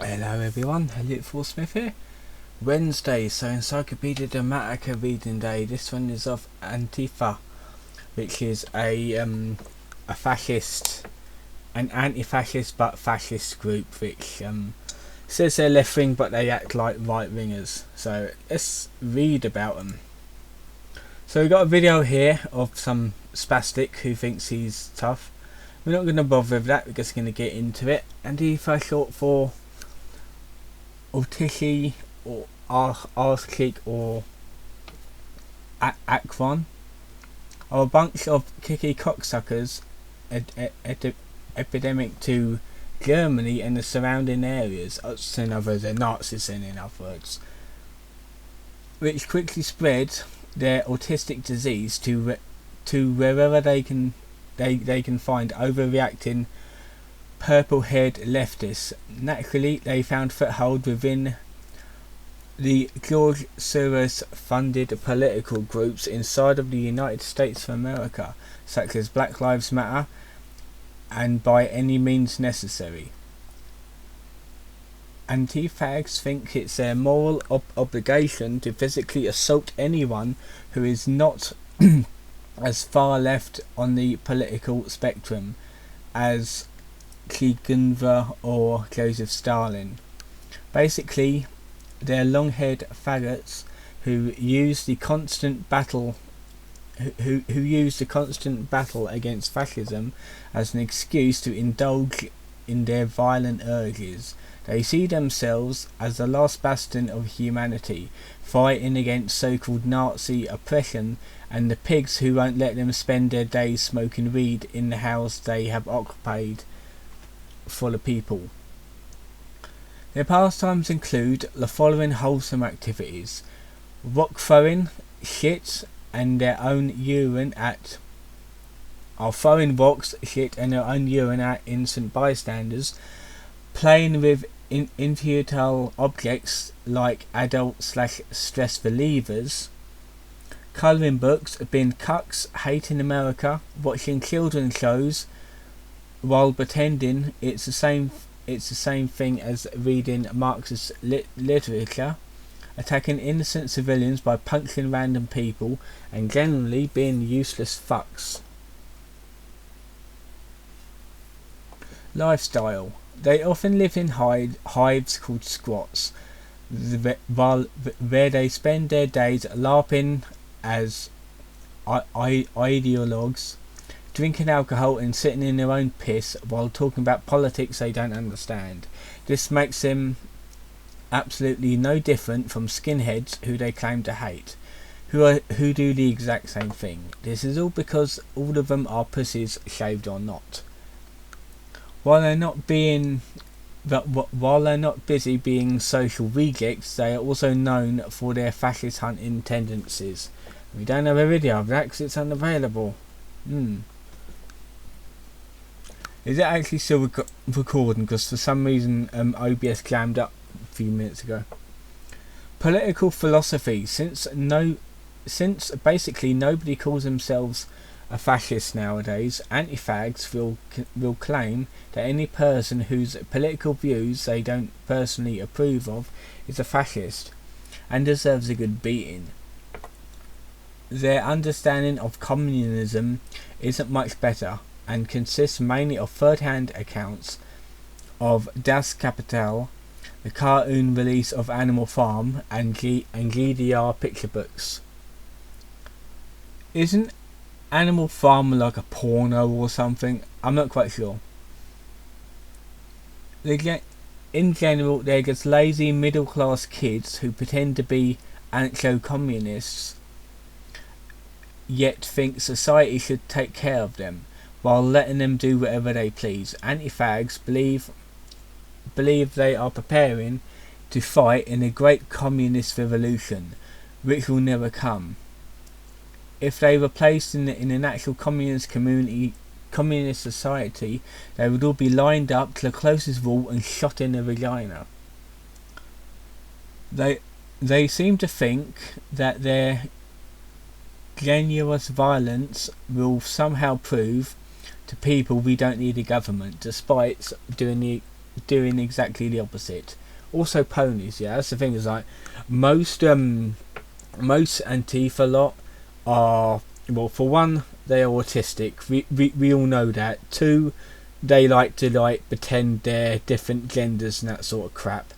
Hello everyone, Hello Smith here. Wednesday, so Encyclopedia Dramatica reading day. This one is of Antifa, which is a fascist, an anti-fascist but fascist group, which says they're left wing but they act like right wingers. So let's read about them. So we got a video here of some spastic who thinks he's tough. We're not going to bother with that, we're just going to get into it. Antifa short for Autishy or Arskick or Akron are a bunch of kicky cocksuckers epidemic to Germany and the surrounding areas. In other words, they're Nazis in other words, which quickly spread their autistic disease to wherever they can find overreacting purple-haired leftists. Naturally, they found foothold within the George Soros-funded political groups inside of the United States of America, such as Black Lives Matter and By Any Means Necessary. Anti-fags think it's their moral obligation to physically assault anyone who is not as far left on the political spectrum as Gunver or Joseph Stalin. Basically, they're long-haired faggots who use the constant battle against fascism as an excuse to indulge in their violent urges. They see themselves as the last bastion of humanity, fighting against so-called Nazi oppression and the pigs who won't let them spend their days smoking weed in the house they have occupied for the people. Their pastimes include the following wholesome activities: rock throwing, shit and their own urine at throwing rocks, shit and their own urine at innocent bystanders, playing with infantile objects like adult/stress relievers, colouring books, being cucks, hating America, watching children's shows while pretending it's the same thing as reading Marxist literature, attacking innocent civilians by punching random people, and generally being useless fucks. Lifestyle. They often live in hives called squats, where they spend their days LARPing as ideologues, drinking alcohol and sitting in their own piss while talking about politics they don't understand. This makes them absolutely no different from skinheads who they claim to hate, who do the exact same thing. This is all because all of them are pussies, shaved or not. While they're not busy being social rejects, they are also known for their fascist hunting tendencies. We don't have a video of that because it's unavailable. Is it actually still recording? Because for some reason OBS jammed up a few minutes ago. Political philosophy. Since basically nobody calls themselves a fascist nowadays, anti-fags will claim that any person whose political views they don't personally approve of is a fascist and deserves a good beating. Their understanding of communism isn't much better and consists mainly of third-hand accounts of Das Kapital, the cartoon release of Animal Farm, and GDR picture books. Isn't Animal Farm like a porno or something? I'm not quite sure. In general, they're just lazy middle-class kids who pretend to be anarcho-communists, yet think society should take care of them while letting them do whatever they please. Anti-fags believe they are preparing to fight in a great communist revolution, which will never come. If they were placed in an actual communist society, they would all be lined up to the closest wall and shot in the vagina. They seem to think that their generous violence will somehow prove to people we don't need a government, despite doing the doing exactly the opposite. Also ponies, yeah, that's the thing, is like most Antifa lot are, well, for one, they are autistic. We all know that. Two, they like to like pretend they're different genders and that sort of crap.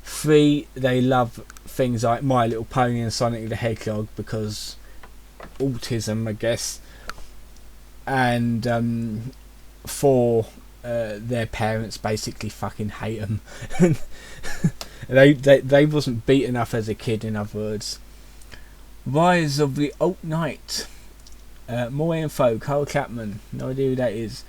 Three, they love things like My Little Pony and Sonic the Hedgehog because autism, I guess. And four, their parents basically fucking hate them. they wasn't beat enough as a kid, in other words. Rise of the alt-right. More info, Carl Chapman. No idea who that is.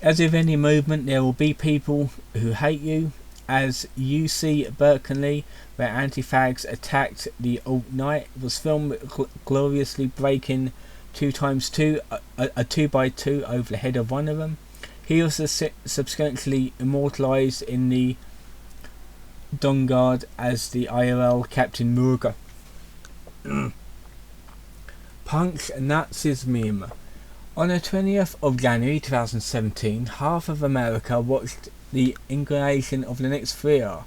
As with any movement, there will be people who hate you. As UC Berkeley, where anti-fags attacked the alt-right, was filmed gloriously breaking 2x2, a 2x2 over the head of one of them. He was subsequently immortalised in the Dongard as the IRL Captain Murga. Punk's Nazis meme. On the 20th of January 2017, half of America watched the inauguration of the next 3 year.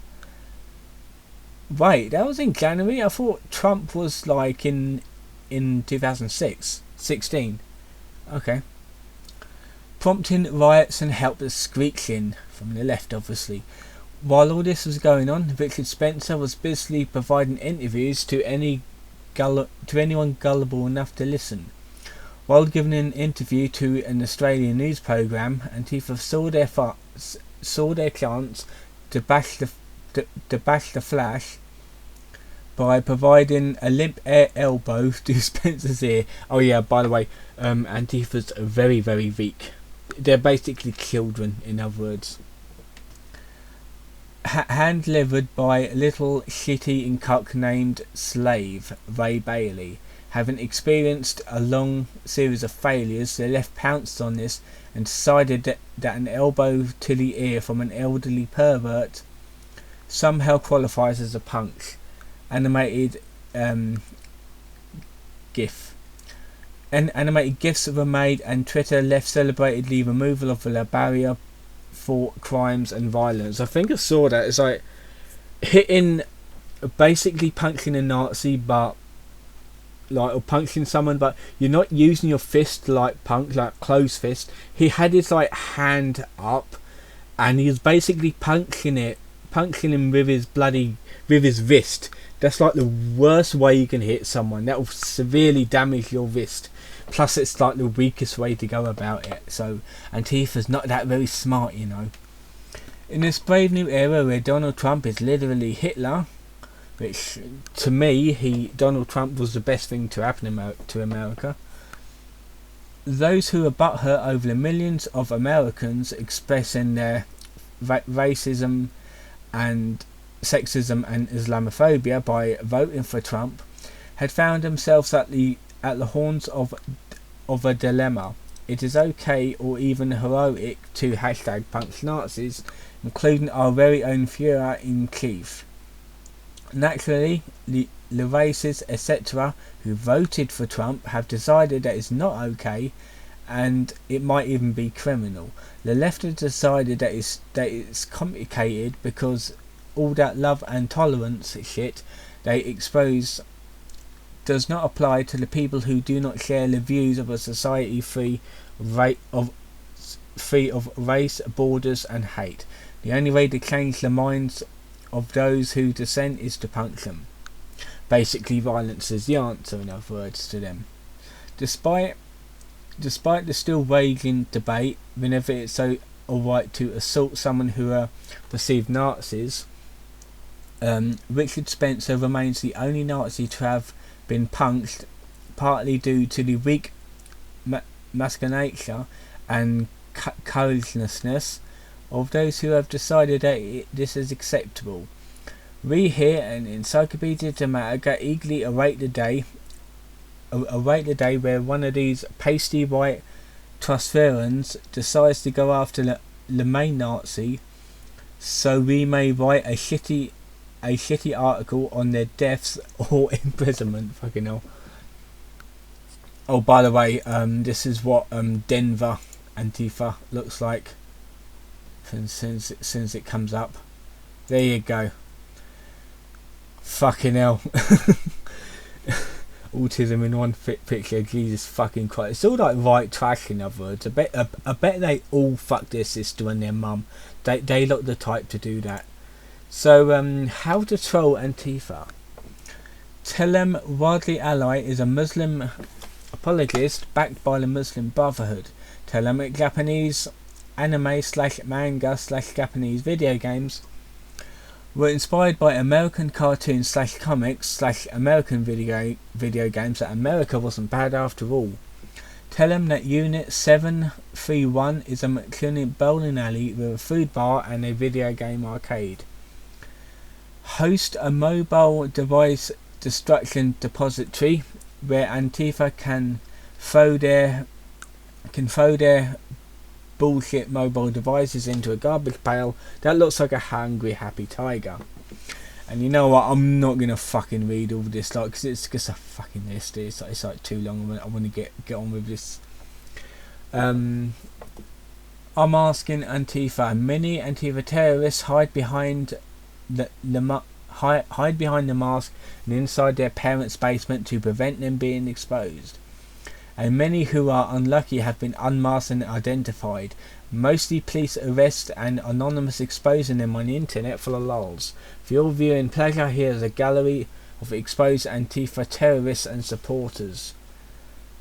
Wait, that was in January? I thought Trump was like in 2016. Okay. Prompting riots and helpless screeching from the left, obviously. While all this was going on, Richard Spencer was busily providing interviews to anyone gullible enough to listen. While giving an interview to an Australian news programme, Antifa saw their chance to bash the Flash by providing a limp air elbow to Spencer's ear. Oh yeah, by the way, Antifa's very, very weak. They're basically children, in other words. Hand-delivered by a little shit-eating cuck named Slave, Ray Bailey. Having experienced a long series of failures, the left pounced on this and decided that an elbow to the ear from an elderly pervert somehow qualifies as a punk. Animated GIF. Animated GIFs were made, and Twitter left celebrated the removal of the barrier for crimes and violence. I think I saw that. It's like hitting, basically punching a Nazi, but like, or punching someone, but you're not using your fist to like punch, like closed fist. He had his like hand up, and he was basically punching him with his wrist. That's like the worst way you can hit someone. That will severely damage your wrist. Plus, it's like the weakest way to go about it. So, Antifa's not that very smart, you know. In this brave new era where Donald Trump is literally Hitler, which, to me, Donald Trump was the best thing to happen to America. Those who are butthurt over the millions of Americans expressing their racism and sexism and Islamophobia by voting for Trump had found themselves at the horns of a dilemma. It is okay or even heroic to #punch Nazis, including our very own Führer-in-Chief. Naturally, the racists, etc., who voted for Trump have decided that it's not okay, and it might even be criminal. The left has decided that it's complicated because all that love and tolerance shit they expose does not apply to the people who do not share the views of a society free of race, borders and hate. The only way to change the minds of those who dissent is to punch them. Basically, violence is the answer, in other words, to them. Despite the still raging debate whenever it's so alright to assault someone who are perceived Nazis, Richard Spencer remains the only Nazi to have been punched, partly due to the weak masculinity and courageousness of those who have decided that this is acceptable. We here at Encyclopedia Dramatica eagerly await the day where one of these pasty white Trustverans decides to go after the main Nazi, so we may write a shitty article on their deaths or imprisonment. Fucking hell. Oh, by the way, this is what Denver Antifa looks like. since it comes up. There you go. Fucking hell. Autism in one picture. Jesus fucking Christ. It's all like right trash, in other words. I bet they all fuck their sister and their mum. They look the type to do that. So how to troll Antifa. Telem Wadli Ally is a Muslim apologist backed by the Muslim Brotherhood. Telem Japanese anime / manga / Japanese video games were inspired by American cartoons / comics / American video games that America wasn't bad after all. Tell them that Unit 731 is a McLean bowling alley with a food bar and a video game arcade. Host a mobile device destruction depository where Antifa can throw their bullshit mobile devices into a garbage pail that looks like a hungry happy tiger. And you know what, I'm not gonna fucking read all this, like, because it's just a fucking list. It's like too long. I want to get on with this. I'm asking Antifa. Many Antifa terrorists hide behind the mask and inside their parents' basement to prevent them being exposed. And many who are unlucky have been unmasked and identified. Mostly police arrest and anonymous exposing them on the internet for the lols. For your viewing pleasure, here is a gallery of exposed Antifa terrorists and supporters.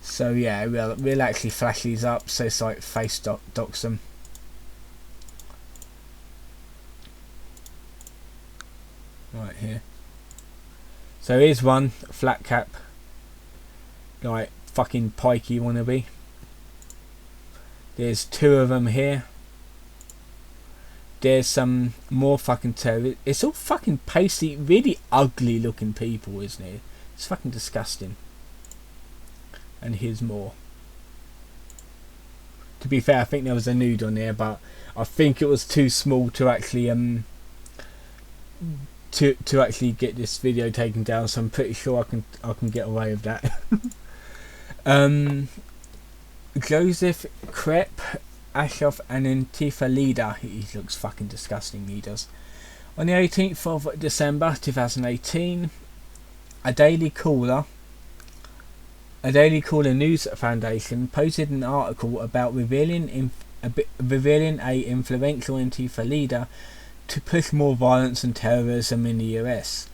So yeah, we'll actually flash these up, so it's like face docs them. Right here. So here's one, flat cap. Like fucking pikey wannabe. There's two of them here. There's some more fucking terrorists. It's all fucking pasty, really ugly looking people, isn't it? It's fucking disgusting. And here's more. To be fair, I think there was a nude on there, but I think it was too small to actually to actually get this video taken down, so I'm pretty sure I can get away with that. Joseph Krep, Ashoff, an Antifa leader. He looks fucking disgusting, he does. On the 18th of December 2018, a Daily Caller News Foundation posted an article about revealing a influential Antifa leader to push more violence and terrorism in the US.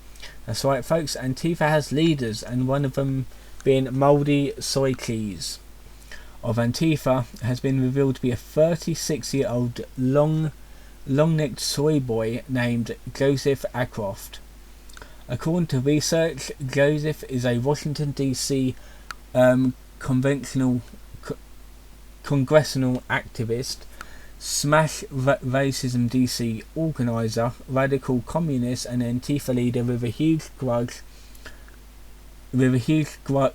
That's right, folks, Antifa has leaders, and one of them being Mouldy Soiches of Antifa has been revealed to be a 36-year-old long-necked soy boy named Joseph Acroft. According to research, Joseph is a Washington D.C. congressional activist, Smash Racism DC organizer, radical communist, and Antifa leader with a huge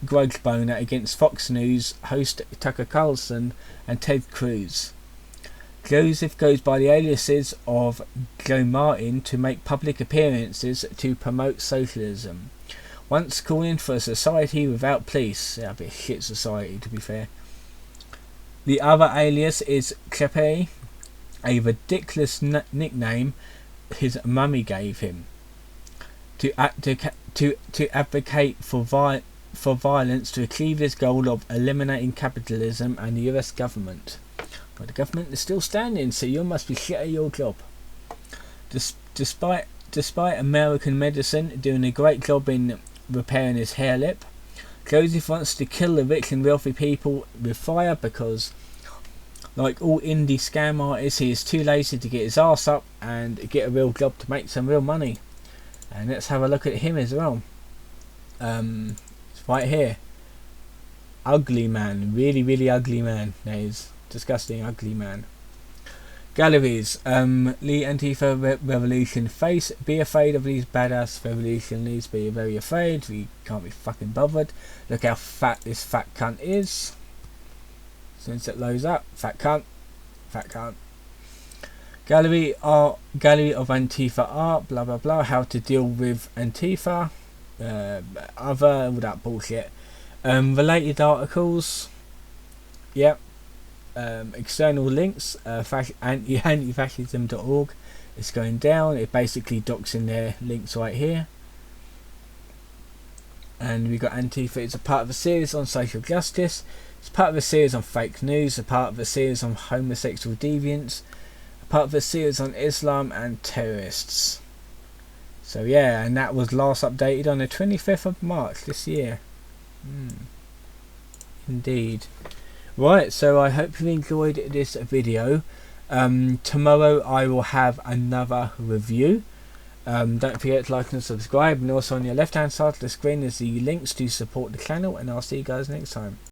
grudge boner against Fox News host Tucker Carlson and Ted Cruz. Joseph goes by the aliases of Joe Martin to make public appearances to promote socialism, once calling for a society without police. Yeah, a bit of shit society, to be fair. The other alias is Klepe, a ridiculous nickname his mummy gave him, to advocate for violence to achieve his goal of eliminating capitalism and the US government. But the government is still standing, so you must be shit at your job. Despite American medicine doing a great job in repairing his hair lip, Joseph wants to kill the rich and wealthy people with fire because, like all indie scam artists, he is too lazy to get his ass up and get a real job to make some real money. And let's have a look at him as well. It's right here. Ugly man, really ugly man. That is disgusting, ugly man. Galleries. Lee Antifa revolution face. Be afraid of these badass revolutionaries. Be very afraid. We can't be fucking bothered. Look how fat this fat cunt is. Since it loads up, fat cunt. Gallery of Antifa art. Blah blah blah. How to deal with Antifa. All that bullshit. Related articles. Yep. external links, antifascism.org. It's going down. It basically docks in their links right here. And we got Antifa. It's a part of a series on social justice. It's part of a series on fake news. A part of a series on homosexual deviants. A part of a series on Islam and terrorists. So yeah, and that was last updated on the 25th of March this year. Indeed. Right, so I hope you enjoyed this video. Tomorrow I will have another review. Don't forget to like and subscribe, and also on your left hand side of the screen is the links to support the channel, and I'll see you guys next time.